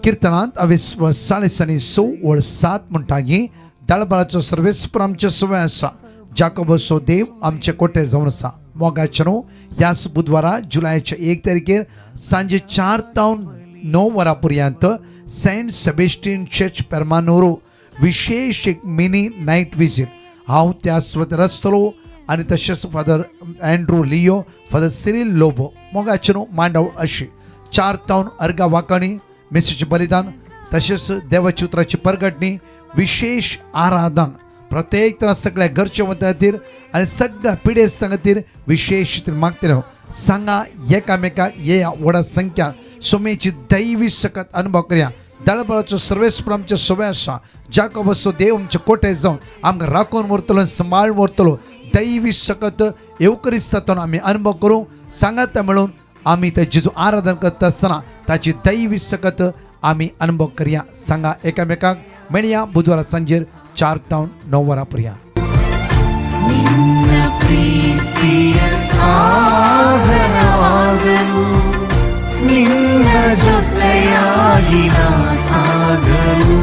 कीर्तनांत 20:40 म्हणटागी दळबळाचो सर्वेस्पर आमचे सवय आसा जाकोबसो देव आमचे कोटे जावन आसा मोगाचनो ह्याच बुधवारा जुलयाच्या 1 तारखेर सांजे 4 ते 9 वरां पर्यंत सेंट सेबेस्टियन चर्च पेरमानोरो विशेष एक मिनी नाईट विजीट हांव त्या स्वत रस्तलो आनी तशेंच फादर एंड्रू लियो फादर सिरिल लोबो मोगाचनो मांडव अशी 4 ते 9 अर्गा वाकाणी मेसेज बलिदान तशेंच देवाची उतराची परगटणी विशेष आराधन प्रत्येक तरा सगळ्या घरच्या वता खातीर आनी सगळ्या पिडेस्तां खातीर विशेष मागतले सांगा एकामेकाक ये व्हडा संख्या सोमेची दैवी सकत अनुभव करया दळबळाचो सर्वेस्पर आमचे सवय आसा जाकोबसो देव आमचे कोटे जावन आमकां राखून व्हरतलो सांबाळून व्हरतलो दैवी सकत येवकरिस्तांतून आमी अनुभव करूं सांगात मेळून आमी ते जेजू आराधन करता आसतना ताची दैवी सकत आमी अनुभव करया सांगा एकामेकाक मेळया बुधवारा सांजेर 4 ते 9 वरां पर्यंत ನಿನ್ನ ಜೊತೆಯಾಗಿ ನಾ ಸಾಗಲು